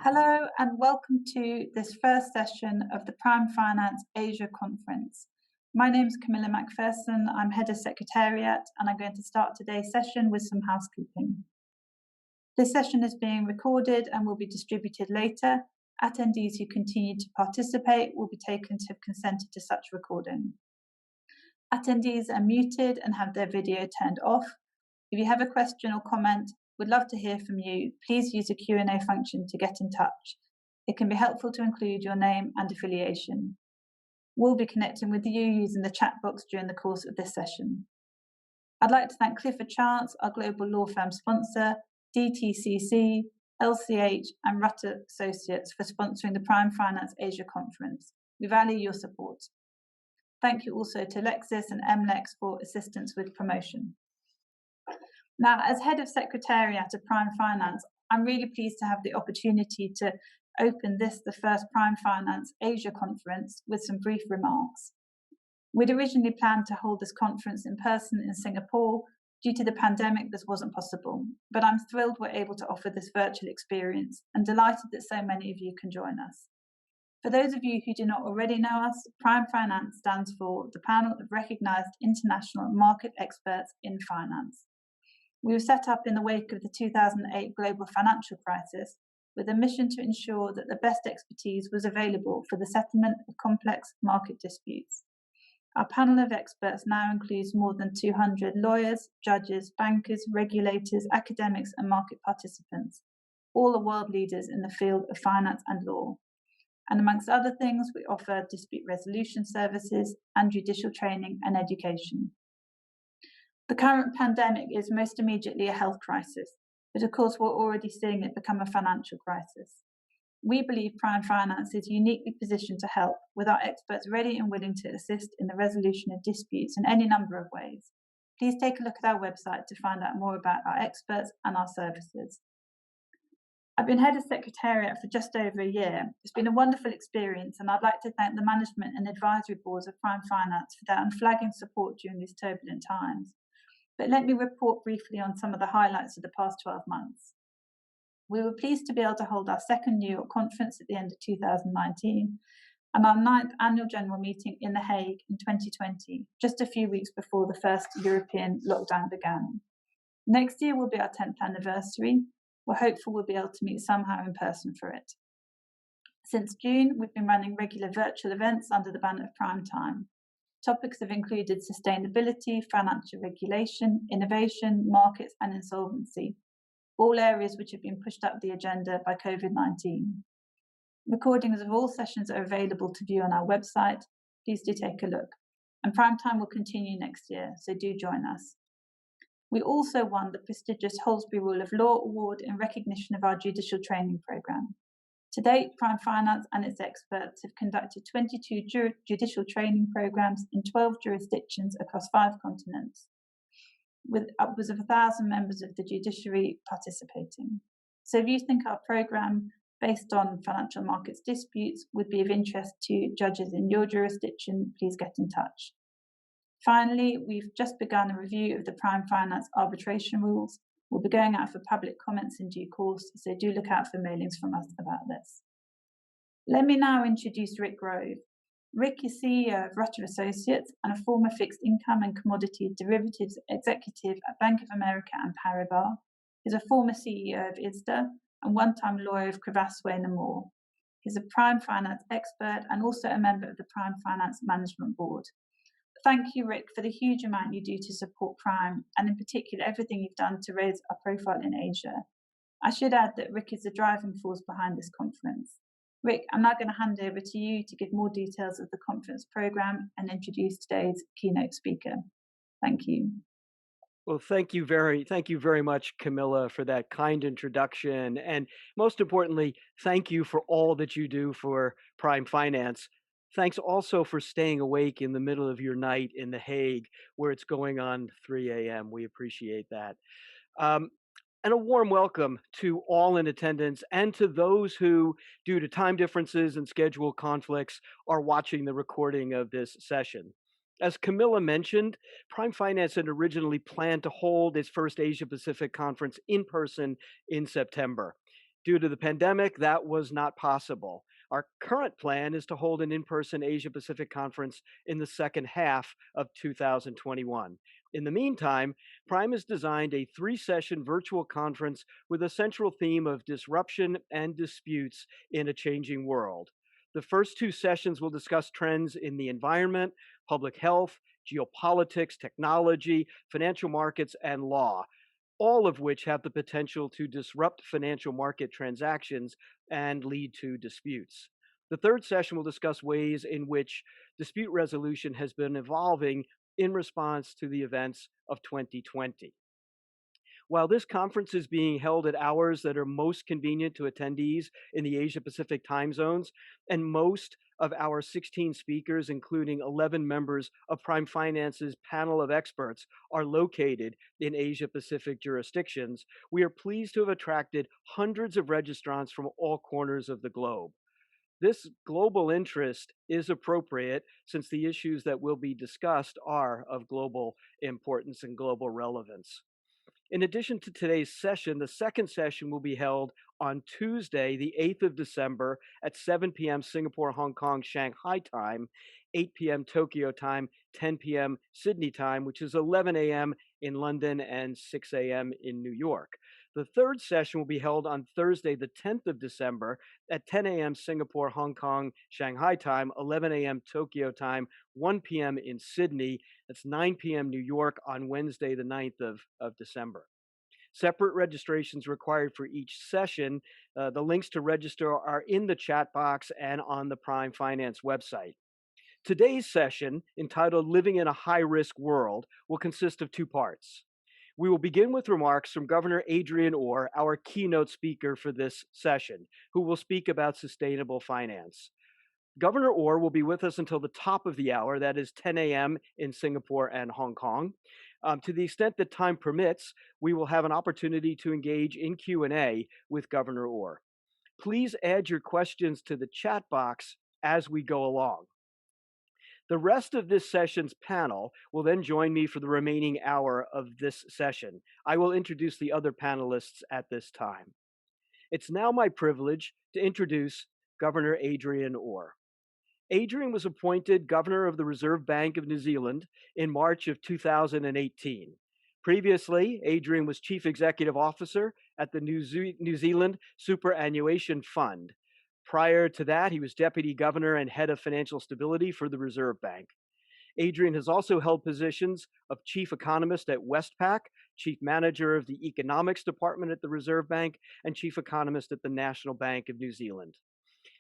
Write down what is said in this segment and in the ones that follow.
Hello and welcome to this first session of the Prime Finance Asia Conference. My name is Camilla Macpherson, I'm Head of Secretariat, and I'm going to start today's session with some housekeeping. This session is being recorded and will be distributed later. Attendees who continue to participate will be taken to have consented to such recording. Attendees are muted and have their video turned off. If you have a question or comment, we'd love to hear from you. Please use the Q&A function to get in touch. It can be helpful to include your name and affiliation. We'll be connecting with you using the chat box during the course of this session. I'd like to thank Clifford Chance, our global law firm sponsor, DTCC, LCH and Rutter Associates for sponsoring the Prime Finance Asia Conference. We value your support. Thank you also to Lexis and MLEX for assistance with promotion. Now, as Head of Secretariat of Prime Finance, I'm really pleased to have the opportunity to open the first Prime Finance Asia Conference with some brief remarks. We'd originally planned to hold this conference in person in Singapore. Due to the pandemic, this wasn't possible, but I'm thrilled we're able to offer this virtual experience and delighted that so many of you can join us. For those of you who do not already know us, Prime Finance stands for the Panel of Recognized International Market Experts in Finance. We were set up in the wake of the 2008 global financial crisis with a mission to ensure that the best expertise was available for the settlement of complex market disputes. Our panel of experts now includes more than 200 lawyers, judges, bankers, regulators, academics, and market participants. All are world leaders in the field of finance and law. And amongst other things, we offer dispute resolution services and judicial training and education. The current pandemic is most immediately a health crisis, but of course we're already seeing it become a financial crisis. We believe Prime Finance is uniquely positioned to help, with our experts ready and willing to assist in the resolution of disputes in any number of ways. Please take a look at our website to find out more about our experts and our services. I've been Head of Secretariat for just over a year. It's been a wonderful experience, and I'd like to thank the management and advisory boards of Prime Finance for their unflagging support during these turbulent times. But let me report briefly on some of the highlights of the past 12 months. We were pleased to be able to hold our second New York conference at the end of 2019 and our 9th annual general meeting in The Hague in 2020, just a few weeks before the first European lockdown began. Next year will be our 10th anniversary. We're hopeful we'll be able to meet somehow in person for it. Since June, we've been running regular virtual events under the banner of Prime Time. Topics have included sustainability, financial regulation, innovation, markets, and insolvency, all areas which have been pushed up the agenda by COVID-19. Recordings of all sessions are available to view on our website. Please do take a look. And Prime Time will continue next year, so do join us. We also won the prestigious Holsbury Rule of Law Award in recognition of our judicial training programme. To date, Prime Finance and its experts have conducted 22 judicial training programs in 12 jurisdictions across 5 continents, with upwards of 1,000 members of the judiciary participating. So if you think our program, based on financial markets disputes, would be of interest to judges in your jurisdiction, please get in touch. Finally, we've just begun a review of the Prime Finance arbitration rules. We'll be going out for public comments in due course, so do look out for mailings from us about this. Let me now introduce Rick Grove. Rick is CEO of Rutter Associates and a former fixed income and commodity derivatives executive at Bank of America and P.R.I.M.E. He's a former CEO of ISDA and one-time lawyer of Cravath, Swaine & Moore. He's a Prime Finance expert and also a member of the Prime Finance Management Board. Thank you, Rick, for the huge amount you do to support Prime, and in particular, everything you've done to raise our profile in Asia. I should add that Rick is the driving force behind this conference. Rick, I'm now going to hand over to you to give more details of the conference programme and introduce today's keynote speaker. Thank you. Well, thank you very much, Camilla, for that kind introduction. And most importantly, thank you for all that you do for Prime Finance. Thanks also for staying awake in the middle of your night in The Hague, where it's going on 3 a.m. We appreciate that. And a warm welcome to all in attendance and to those who, due to time differences and schedule conflicts, are watching the recording of this session. As Camilla mentioned, Prime Finance had originally planned to hold its first Asia Pacific conference in person in September. Due to the pandemic, that was not possible. Our current plan is to hold an in-person Asia-Pacific conference in the second half of 2021. In the meantime, P.R.I.M.E has designed a 3-session virtual conference with a central theme of disruption and disputes in a changing world. The first 2 sessions will discuss trends in the environment, public health, geopolitics, technology, financial markets, and law, all of which have the potential to disrupt financial market transactions and lead to disputes. The third session will discuss ways in which dispute resolution has been evolving in response to the events of 2020. While this conference is being held at hours that are most convenient to attendees in the Asia-Pacific time zones, and most of our 16 speakers, including 11 members of P.R.I.M.E Finance's panel of experts, are located in Asia-Pacific jurisdictions, we are pleased to have attracted hundreds of registrants from all corners of the globe. This global interest is appropriate since the issues that will be discussed are of global importance and global relevance. In addition to today's session, the second session will be held on Tuesday, the 8th of December at 7 p.m. Singapore, Hong Kong, Shanghai time, 8 p.m. Tokyo time, 10 p.m. Sydney time, which is 11 a.m. in London and 6 a.m. in New York. The third session will be held on Thursday, the 10th of December at 10 a.m. Singapore, Hong Kong, Shanghai time, 11 a.m. Tokyo time, 1 p.m. in Sydney. That's 9 p.m. New York on Wednesday, the 9th of December. Separate registrations required for each session. The links to register are in the chat box and on the P.R.I.M.E Finance website. Today's session, entitled Living in a High-Risk World, will consist of 2 parts. We will begin with remarks from Governor Adrian Orr, our keynote speaker for this session, who will speak about sustainable finance. Governor Orr will be with us until the top of the hour, that is 10 a.m. in Singapore and Hong Kong. To the extent that time permits, we will have an opportunity to engage in Q&A with Governor Orr. Please add your questions to the chat box as we go along. The rest of this session's panel will then join me for the remaining hour of this session. I will introduce the other panelists at this time. It's now my privilege to introduce Governor Adrian Orr. Adrian was appointed Governor of the Reserve Bank of New Zealand in March of 2018. Previously, Adrian was Chief Executive Officer at the New Zealand Superannuation Fund. Prior to that, he was Deputy Governor and Head of Financial Stability for the Reserve Bank. Adrian has also held positions of Chief Economist at Westpac, Chief Manager of the Economics Department at the Reserve Bank, and Chief Economist at the National Bank of New Zealand.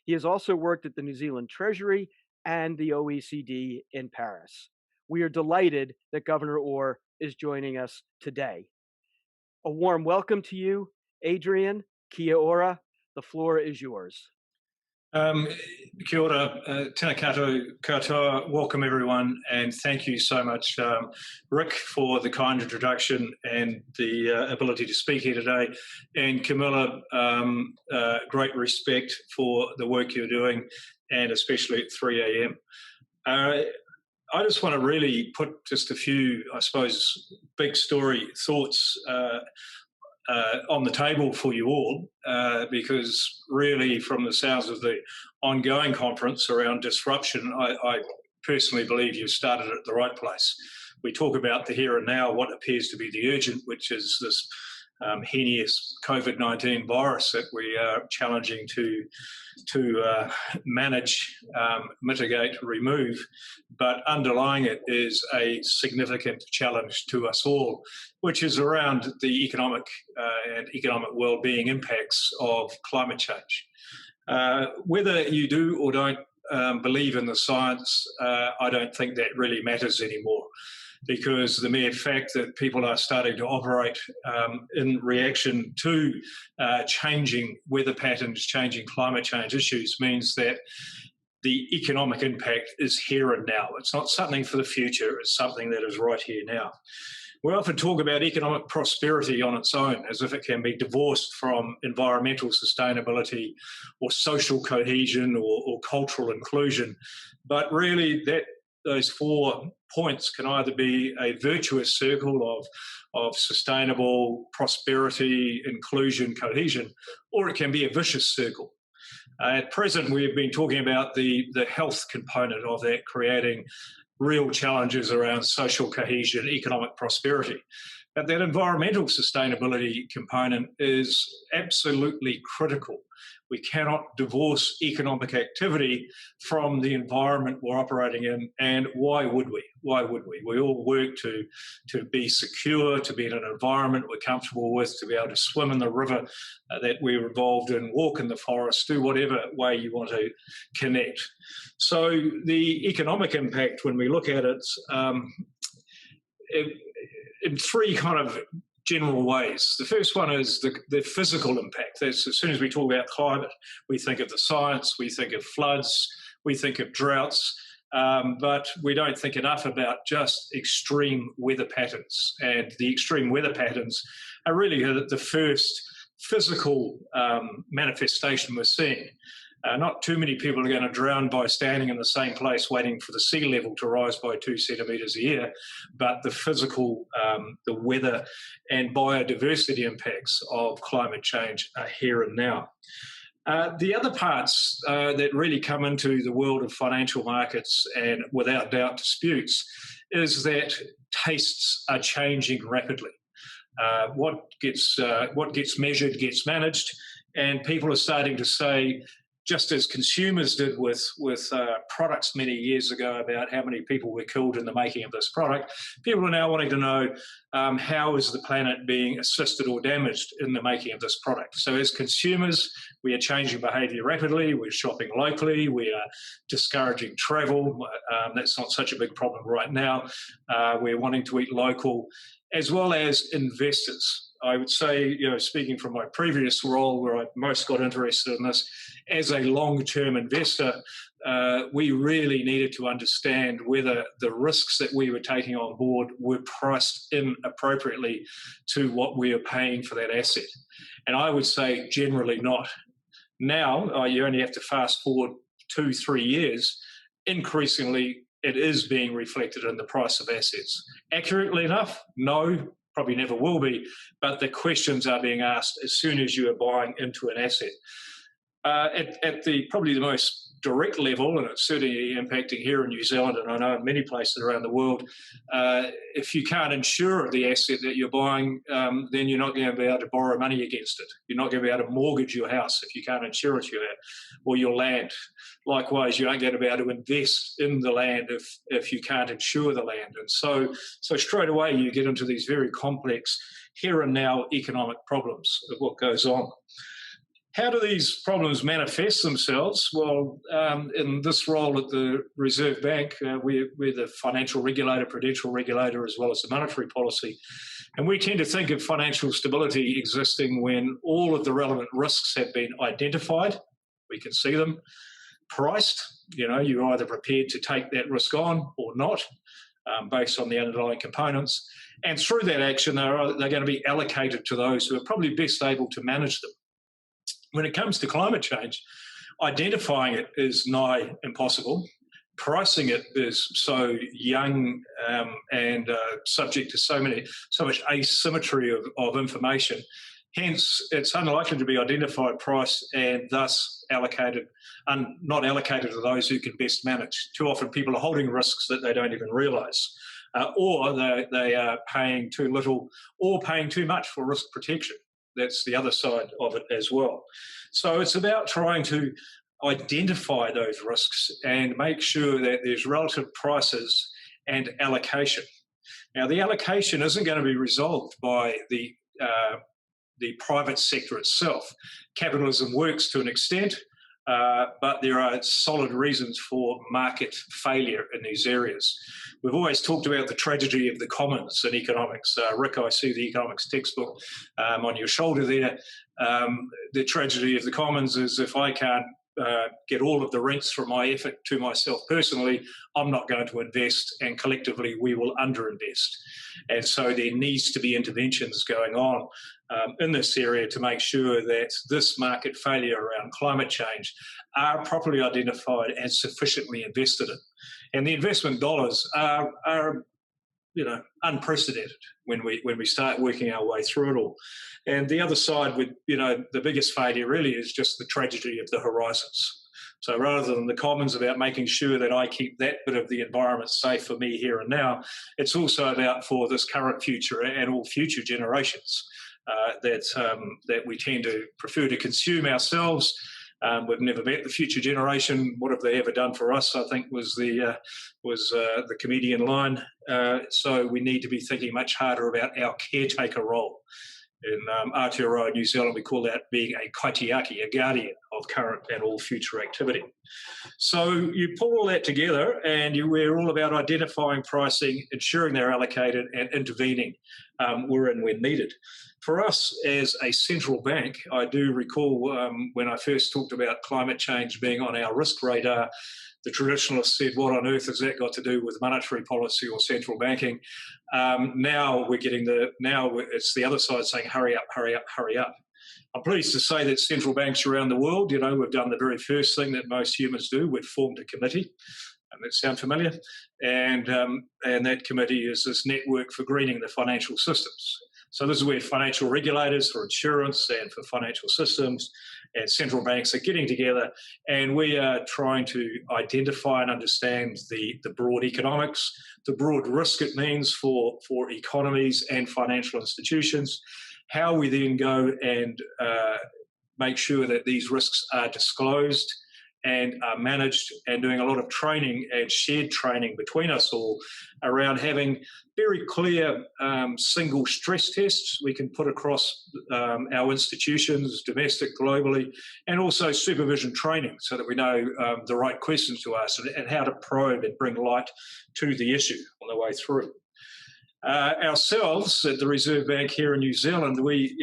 He has also worked at the New Zealand Treasury and the OECD in Paris. We are delighted that Governor Orr is joining us today. A warm welcome to you, Adrian. Kia ora. The floor is yours. Kia ora, tēnā koutou, welcome everyone, and thank you so much, Rick, for the kind introduction and the ability to speak here today. And Camilla, great respect for the work you're doing, and especially at 3 a.m. I just want to really put just a few, I suppose, big story thoughts on the table for you all, because really from the sounds of the ongoing conference around disruption, I personally believe you've started at the right place. We talk about the here and now, what appears to be the urgent, which is this heinous COVID-19 virus that we are challenging to manage, mitigate, remove. But underlying it is a significant challenge to us all, which is around the economic and economic well-being impacts of climate change. Whether you do or don't believe in the science, I don't think that really matters anymore, because the mere fact that people are starting to operate in reaction to changing weather patterns, changing climate change issues, means that the economic impact is here and now. It's not something for the future, it's something that is right here now. We often talk about economic prosperity on its own as if it can be divorced from environmental sustainability or social cohesion or cultural inclusion. But really those 4 points can either be a virtuous circle of sustainable prosperity, inclusion, cohesion, or it can be a vicious circle. At present, we've been talking about the health component of that, creating real challenges around social cohesion, economic prosperity. But that environmental sustainability component is absolutely critical. We cannot divorce economic activity from the environment we're operating in, and why would we? Why would we? We all work to be secure, to be in an environment we're comfortable with, to be able to swim in the river that we're involved in, walk in the forest, do whatever way you want to connect. So the economic impact, when we look at it, in 3 kind of general ways. The first one is the physical impact. That's, as soon as we talk about climate, we think of the science, we think of floods, we think of droughts, but we don't think enough about just extreme weather patterns. And the extreme weather patterns are really the first physical manifestation we're seeing. Not too many people are going to drown by standing in the same place waiting for the sea level to rise by 2 centimetres a year, but the physical, the weather and biodiversity impacts of climate change are here and now. The other parts that really come into the world of financial markets and without doubt disputes is that tastes are changing rapidly. What gets measured gets managed, and people are starting to say, just as consumers did with products many years ago about how many people were killed in the making of this product, people are now wanting to know how is the planet being assisted or damaged in the making of this product. So as consumers, we are changing behaviour rapidly, we're shopping locally, we are discouraging travel. That's not such a big problem right now. We're wanting to eat local, as well as investors. I would say, speaking from my previous role where I most got interested in this, as a long-term investor, we really needed to understand whether the risks that we were taking on board were priced in appropriately to what we are paying for that asset. And I would say generally not. Now, you only have to fast forward 2-3 years, increasingly it is being reflected in the price of assets. Accurately enough? No. Probably never will be, but the questions are being asked as soon as you are buying into an asset. At probably the most direct level, and it's certainly impacting here in New Zealand, and I know in many places around the world, if you can't insure the asset that you're buying, then you're not going to be able to borrow money against it. You're not going to be able to mortgage your house if you can't insure it, or your land. Likewise, you aren't going to be able to invest in the land if you can't insure the land. And so straight away you get into these very complex here and now economic problems of what goes on. How do these problems manifest themselves? Well, in this role at the Reserve Bank, we're the financial regulator, prudential regulator, as well as the monetary policy. And we tend to think of financial stability existing when all of the relevant risks have been identified. We can see them. Priced, you're either prepared to take that risk on or not, based on the underlying components. And through that action, they're going to be allocated to those who are probably best able to manage them. When it comes to climate change, identifying it is nigh impossible. Pricing it is so young and subject to so much asymmetry of information. Hence, it's unlikely to be identified, priced, and thus allocated, and not allocated to those who can best manage. Too often people are holding risks that they don't even realise, or they are paying too little or paying too much for risk protection. That's the other side of it as well. So it's about trying to identify those risks and make sure that there's relative prices and allocation. Now, the allocation isn't going to be resolved by the private sector itself. Capitalism works to an extent, but there are solid reasons for market failure in these areas. We've always talked about the tragedy of the commons in economics. Rick, I see the economics textbook on your shoulder there. The tragedy of the commons is if I can't get all of the rents from my effort to myself personally, I'm not going to invest, and collectively we will underinvest. And so there needs to be interventions going on in this area to make sure that this market failure around climate change are properly identified and sufficiently invested in. And the investment dollars are unprecedented when we start working our way through it all. And the other side, with the biggest failure really is just the tragedy of the horizons. So rather than the commons about making sure that I keep that bit of the environment safe for me here and now, it's also about for this current future and all future generations that we tend to prefer to consume ourselves. We've never met the future generation. What have they ever done for us? I think was the comedian line. So we need to be thinking much harder about our caretaker role. In Aotearoa, New Zealand, we call that being a kaitiaki, a guardian of current and all future activity. So you pull all that together and we're all about identifying pricing, ensuring they're allocated and intervening where and when needed. For us as a central bank, I do recall when I first talked about climate change being on our risk radar, the traditionalists said, what on earth has that got to do with monetary policy or central banking? Now it's the other side saying, hurry up, hurry up, hurry up. I'm pleased to say that central banks around the world, we've done the very first thing that most humans do. We've formed a committee. That sound familiar? And that committee is this network for greening the financial systems. So this is where financial regulators for insurance and for financial systems and central banks are getting together, and we are trying to identify and understand the broad economics, the broad risk it means for economies and financial institutions, how we then go and make sure that these risks are disclosed and are managed, and doing a lot of training and shared training between us all around having very clear single stress tests we can put across our institutions, domestic, globally, and also supervision training so that we know the right questions to ask and how to probe and bring light to the issue on the way through. Ourselves at the Reserve Bank here in New Zealand, we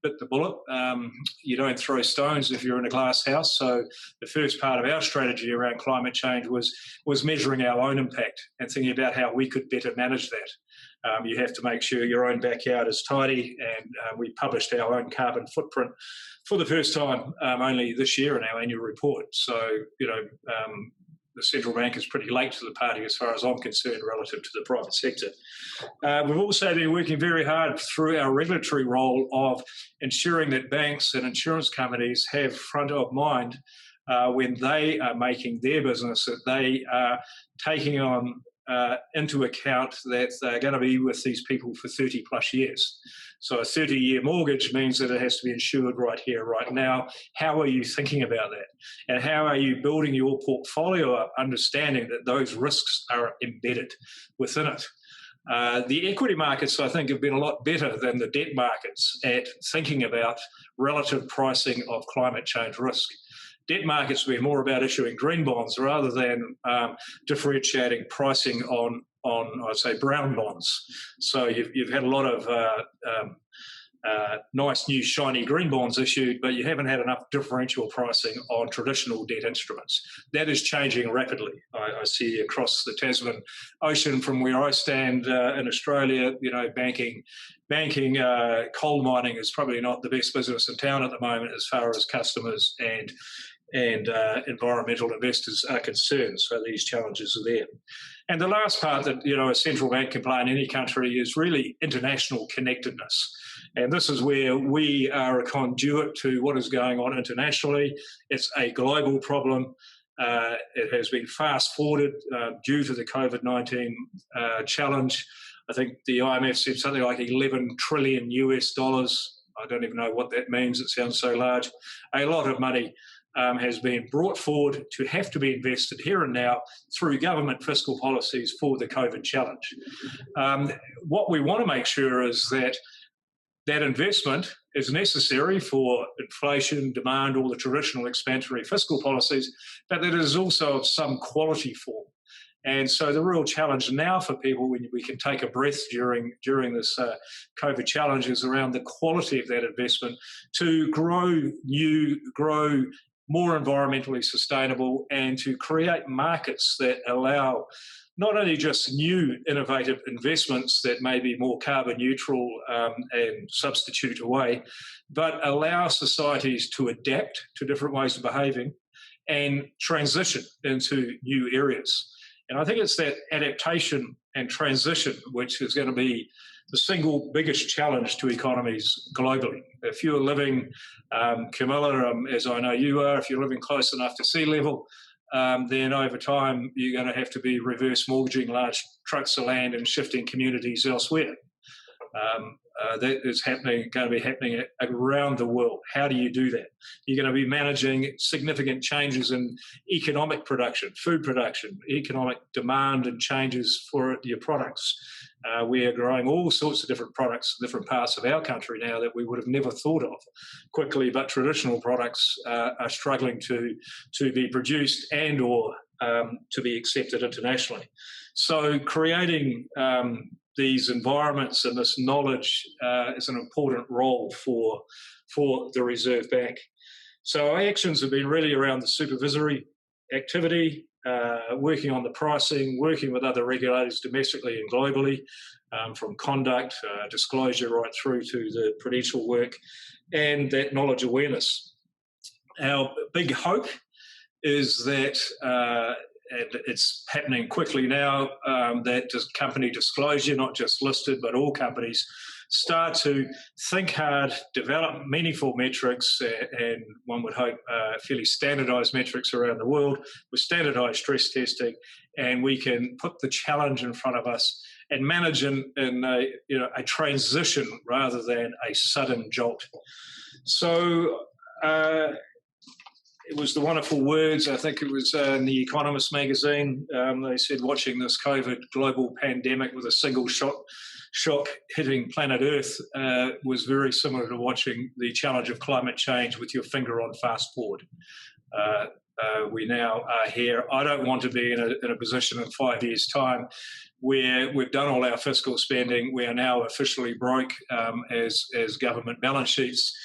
bit the bullet. You don't throw stones if you're in a glass house. So the first part of our strategy around climate change was measuring our own impact and thinking about how we could better manage that. You have to make sure your own backyard is tidy, and we published our own carbon footprint for the first time only this year in our annual report. So, the central bank is pretty late to the party as far as I'm concerned relative to the private sector. We've also been working very hard through our regulatory role of ensuring that banks and insurance companies have front of mind when they are making their business, that they are taking on into account that they're going to be with these people for 30 plus years. So a 30-year mortgage means that it has to be insured right here, right now. How are you thinking about that? And how are you building your portfolio up, understanding that those risks are embedded within it? The equity markets, I think, have been a lot better than the debt markets at thinking about relative pricing of climate change risk. Debt markets will be more about issuing green bonds rather than differentiating pricing on I'd say, brown bonds. So you've had a lot of nice new shiny green bonds issued, but you haven't had enough differential pricing on traditional debt instruments. That is changing rapidly. I see across the Tasman Ocean from where I stand in Australia, banking, coal mining is probably not the best business in town at the moment as far as customers and environmental investors are concerned. So these challenges are there. And the last part that, a central bank can play in any country is really international connectedness. And this is where we are a conduit to what is going on internationally. It's a global problem. It has been fast-forwarded due to the COVID-19 challenge. I think the IMF said something like $11 trillion US. I don't even know what that means. It sounds so large. A lot of money has been brought forward to have to be invested here and now through government fiscal policies for the COVID challenge. What we want to make sure is that that investment is necessary for inflation, demand, all the traditional expansionary fiscal policies, but that it is also of some quality form. And so the real challenge now for people, when we can take a breath during this COVID challenge, is around the quality of that investment to grow more environmentally sustainable and to create markets that allow not only just new innovative investments that may be more carbon neutral and substitute away, but allow societies to adapt to different ways of behaving and transition into new areas. And I think it's that adaptation and transition which is going to be the single biggest challenge to economies globally. If you're living, Camilla, as I know you are, if you're living close enough to sea level, then over time you're going to have to be reverse mortgaging large tracts of land and shifting communities elsewhere. That is going to be happening around the world. How do you do that? You're going to be managing significant changes in economic production, food production, economic demand and changes for your products. We are growing all sorts of different products in different parts of our country now that we would have never thought of quickly, but traditional products are struggling to be produced and or to be accepted internationally. So creating these environments and this knowledge is an important role for the Reserve Bank. So our actions have been really around the supervisory activity, working on the pricing, working with other regulators domestically and globally, from conduct, disclosure, right through to the prudential work, and that knowledge awareness. Our big hope is that, and it's happening quickly now, that company disclosure, not just listed, but all companies, start to think hard, develop meaningful metrics, and one would hope fairly standardised metrics around the world with standardised stress testing, and we can put the challenge in front of us and manage in a transition rather than a sudden jolt. So it was the wonderful words, I think it was in The Economist magazine, they said watching this COVID global pandemic with a single shock hitting planet Earth was very similar to watching the challenge of climate change with your finger on fast forward. We now are here. I don't want to be in a position in 5 years' time where we've done all our fiscal spending. We are now officially broke as government balance sheets.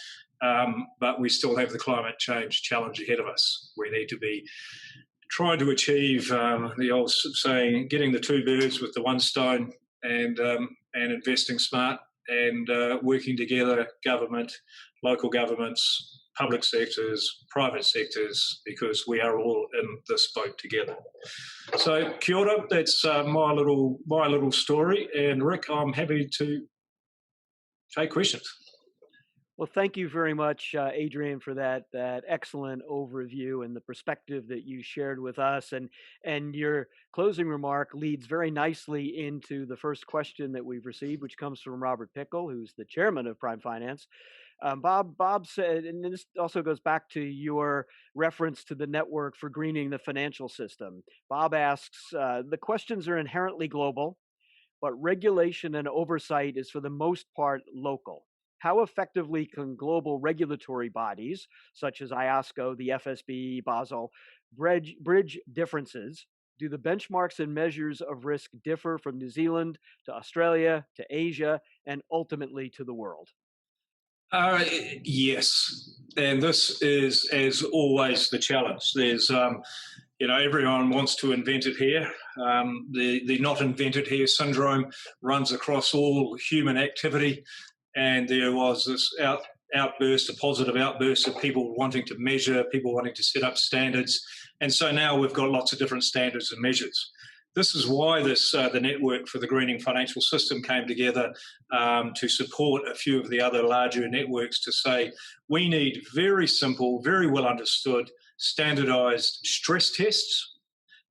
But we still have the climate change challenge ahead of us. We need to be trying to achieve the old saying, getting the two birds with the one stone, and investing smart and working together, government, local governments, public sectors, private sectors, because we are all in this boat together. So, kia ora, that's my little story. And Rick, I'm happy to take questions. Well, thank you very much, Adrian, for that excellent overview and the perspective that you shared with us. And your closing remark leads very nicely into the first question that we've received, which comes from Robert Pickle, who's the chairman of P.R.I.M.E Finance. Bob said, and this also goes back to your reference to the network for greening the financial system. Bob asks, the questions are inherently global, but regulation and oversight is for the most part local. How effectively can global regulatory bodies, such as IOSCO, the FSB, Basel, bridge differences? Do the benchmarks and measures of risk differ from New Zealand to Australia to Asia and ultimately to the world? Yes, and this is, as always, the challenge. There's, everyone wants to invent it here. The not invented here syndrome runs across all human activity. And there was this outburst, a positive outburst of people wanting to measure, people wanting to set up standards. And so now we've got lots of different standards and measures. This is why the network for the greening financial system came together to support a few of the other larger networks to say, we need very simple, very well understood, standardized stress tests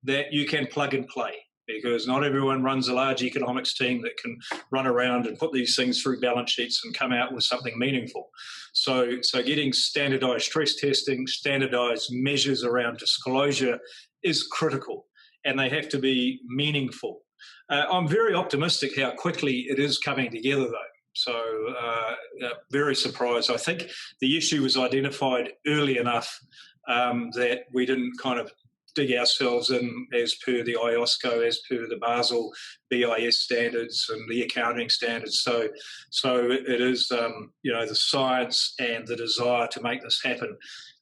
that you can plug and play. Because not everyone runs a large economics team that can run around and put these things through balance sheets and come out with something meaningful. So getting standardized stress testing, standardized measures around disclosure is critical, and they have to be meaningful. I'm very optimistic how quickly it is coming together, though. So very surprised. I think the issue was identified early enough that we didn't kind of dig ourselves in as per the IOSCO, as per the Basel BIS standards and the accounting standards. So it is, the science and the desire to make this happen.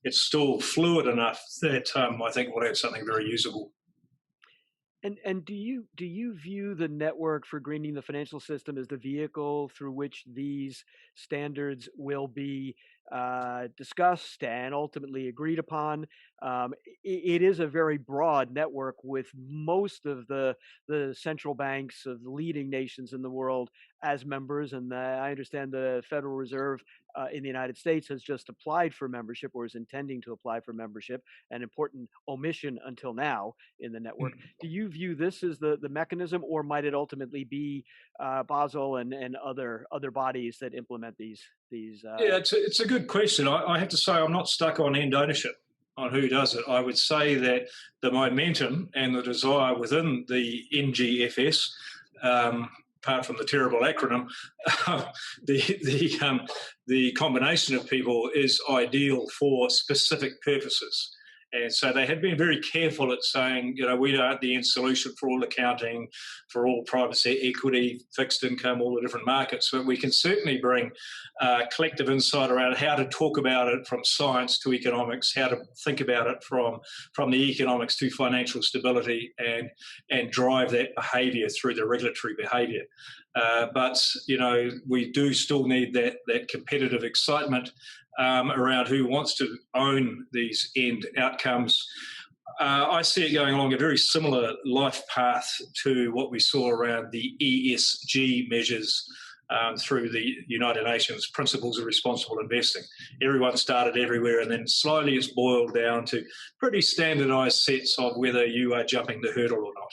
It's still fluid enough that I think we'll have something very usable. And do you view the network for greening the financial system as the vehicle through which these standards will be discussed and ultimately agreed upon? It is a very broad network with most of the central banks of the leading nations in the world as members, and I understand the Federal Reserve in the United States has just applied for membership or is intending to apply for membership, an important omission until now in the network. Do you view this as the mechanism, or might it ultimately be Basel and other bodies that implement these? Yeah, it's a good question. I have to say I'm not stuck on end ownership on who does it. I would say that the momentum and the desire within the NGFS, apart from the terrible acronym, the combination of people is ideal for specific purposes. And so they have been very careful at saying, we aren't the end solution for all accounting, for all private equity, fixed income, all the different markets, but we can certainly bring collective insight around how to talk about it from science to economics, how to think about it from the economics to financial stability, and drive that behaviour through the regulatory behaviour. But we do still need that competitive excitement around who wants to own these end outcomes. I see it going along a very similar life path to what we saw around the ESG measures through the United Nations Principles of Responsible Investing. Everyone started everywhere, and then slowly it's boiled down to pretty standardised sets of whether you are jumping the hurdle or not.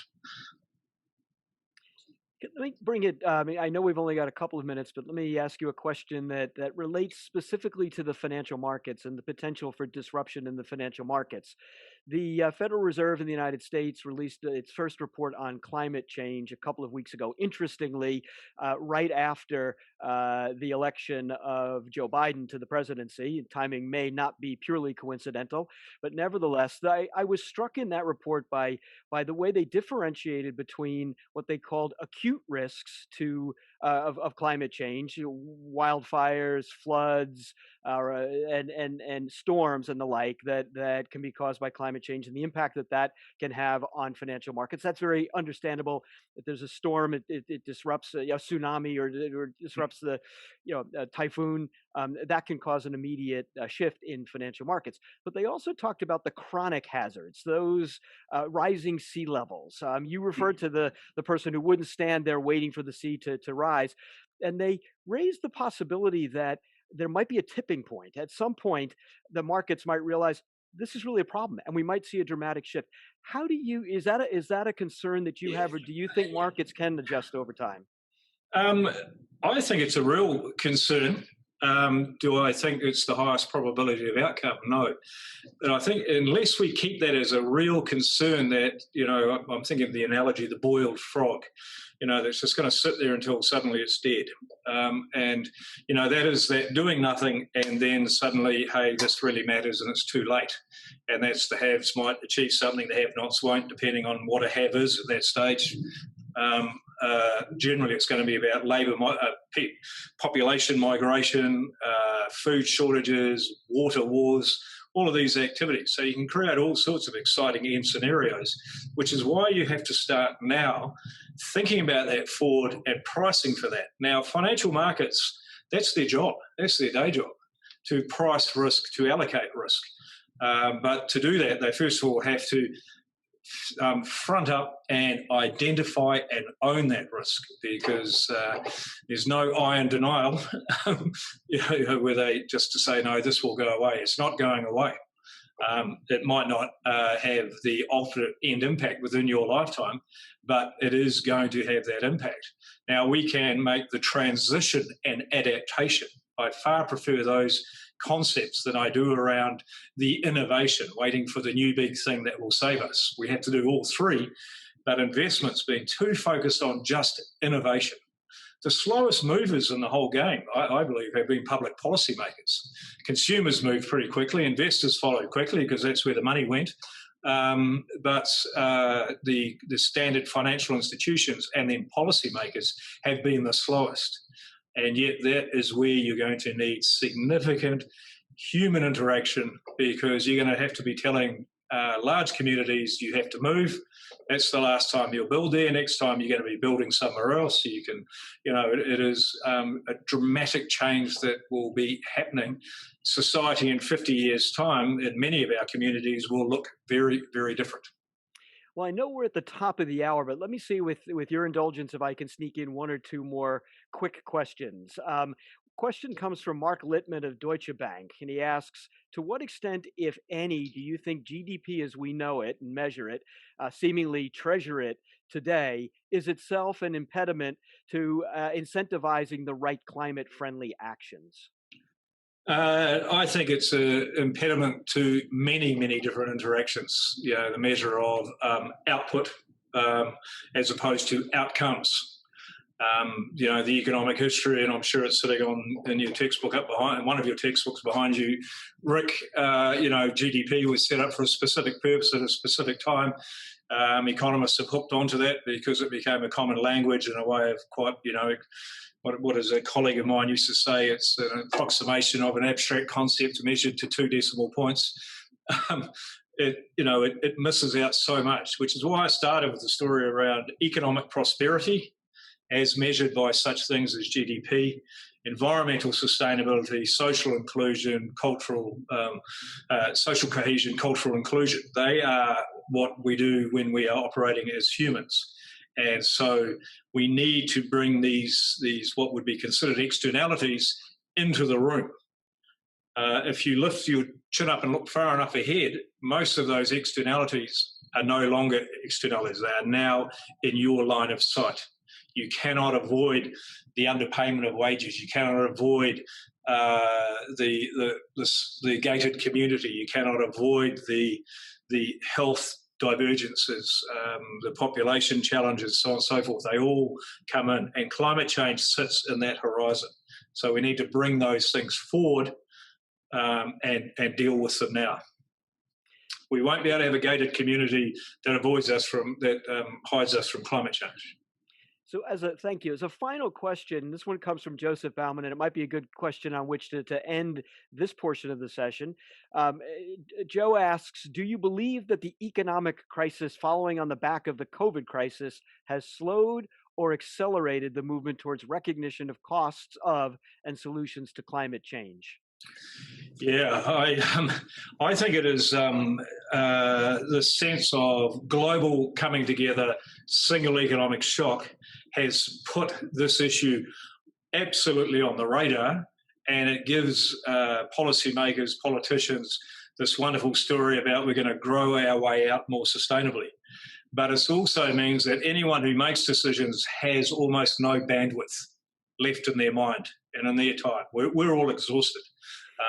Let me bring it. I know we've only got a couple of minutes, but let me ask you a question that relates specifically to the financial markets and the potential for disruption in the financial markets. The Federal Reserve in the United States released its first report on climate change a couple of weeks ago. Interestingly, right after the election of Joe Biden to the presidency. Timing may not be purely coincidental, but nevertheless, I was struck in that report by the way they differentiated between what they called acute risks of climate change, wildfires, floods, and storms and the like that can be caused by climate change, and the impact that can have on financial markets. That's very understandable. If there's a storm, it disrupts a tsunami or disrupts a typhoon. That can cause an immediate shift in financial markets. But they also talked about the chronic hazards, those rising sea levels. You referred to the person who wouldn't stand there waiting for the sea to rise. And they raised the possibility that there might be a tipping point. At some point, the markets might realize this is really a problem, and we might see a dramatic shift. Is that a concern that you have, or do you think markets can adjust over time? I think it's a real concern. Do I think it's the highest probability of outcome? No. But I think unless we keep that as a real concern, that, I'm thinking of the analogy, the boiled frog, that's just going to sit there until suddenly it's dead. And that is that doing nothing, and then suddenly, hey, this really matters, and it's too late. And that's the haves might achieve something, the have-nots won't, depending on what a have is at that stage. Generally, it's going to be about labour, population migration, food shortages, water wars, all of these activities. So you can create all sorts of exciting end scenarios, which is why you have to start now thinking about that forward and pricing for that. Now, financial markets, that's their job. That's their day job, to price risk, to allocate risk. But to do that, they first of all have to front up and identify and own that risk, because there's no iron denial where they just to say, no, this will go away. It's not going away. It might not have the ultimate end impact within your lifetime, but it is going to have that impact. Now, we can make the transition and adaptation. I far prefer those concepts than I do around the innovation, waiting for the new big thing that will save us. We have to do all three, but investment's been too focused on just innovation. The slowest movers in the whole game, I believe, have been public policymakers. Consumers move pretty quickly, investors followed quickly because that's where the money went. But the standard financial institutions and then policymakers have been the slowest. And yet that is where you're going to need significant human interaction, because you're going to have to be telling large communities, you have to move. That's the last time you'll build there. Next time you're going to be building somewhere else. So you can, it is a dramatic change that will be happening. Society in 50 years' time in many of our communities will look very, very different. Well, I know we're at the top of the hour, but let me see with your indulgence if I can sneak in one or two more quick questions. Question comes from Mark Littman of Deutsche Bank, and he asks, to what extent, if any, do you think GDP as we know it and measure it, seemingly treasure it today, is itself an impediment to incentivizing the right climate-friendly actions? I think it's an impediment to many, many different interactions. The measure of output as opposed to outcomes. The economic history, and I'm sure it's sitting in your textbook up behind, one of your textbooks behind you, Rick. GDP was set up for a specific purpose at a specific time. Economists have hooked onto that because it became a common language and a way of quite, what as a colleague of mine used to say, it's an approximation of an abstract concept measured to 2 decimal points. It misses out so much, which is why I started with the story around economic prosperity as measured by such things as GDP, environmental sustainability, social inclusion, social cohesion, cultural inclusion. They are what we do when we are operating as humans. And so we need to bring these what would be considered externalities into the room. If you lift your chin up and look far enough ahead, most of those externalities are no longer externalities. They are now in your line of sight. You cannot avoid the underpayment of wages. You cannot avoid the gated community. You cannot avoid the health divergences, the population challenges, so on and so forth. They all come in, and climate change sits in that horizon. So we need to bring those things forward and deal with them now. We won't be able to have a gated community that hides us from climate change. So thank you. As a final question, this one comes from Joseph Bauman, and it might be a good question on which to end this portion of the session. Joe asks, do you believe that the economic crisis following on the back of the COVID crisis has slowed or accelerated the movement towards recognition of costs of and solutions to climate change? Yeah, I think it is the sense of global coming together, single economic shock has put this issue absolutely on the radar, and it gives policymakers, politicians, this wonderful story about we're going to grow our way out more sustainably. But it also means that anyone who makes decisions has almost no bandwidth left in their mind and in their time. We're all exhausted.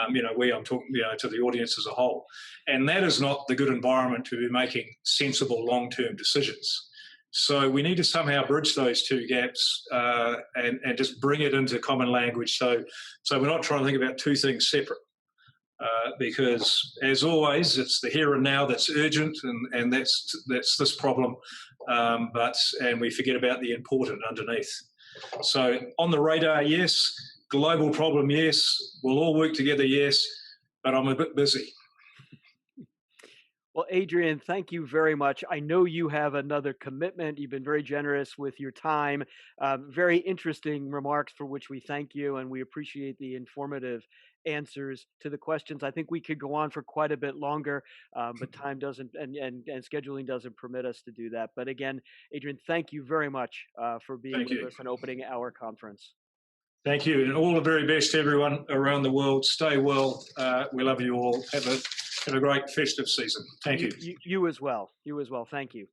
I'm talking to the audience as a whole. And that is not the good environment to be making sensible long-term decisions. So we need to somehow bridge those two gaps and just bring it into common language. So we're not trying to think about two things separate. Because, as always, it's the here and now that's urgent, and that's this problem. And we forget about the important underneath. So on the radar, yes. Global problem, yes. We'll all work together, yes. But I'm a bit busy. Well, Adrian, thank you very much. I know you have another commitment. You've been very generous with your time. Very interesting remarks for which we thank you, and we appreciate the informative answers to the questions. I think we could go on for quite a bit longer, but time doesn't and scheduling doesn't permit us to do that. But again, Adrian, thank you very much for being with us and opening our conference. Thank you, and all the very best to everyone around the world. Stay well. We love you all. Have a great festive season. Thank you. You as well. You as well. Thank you.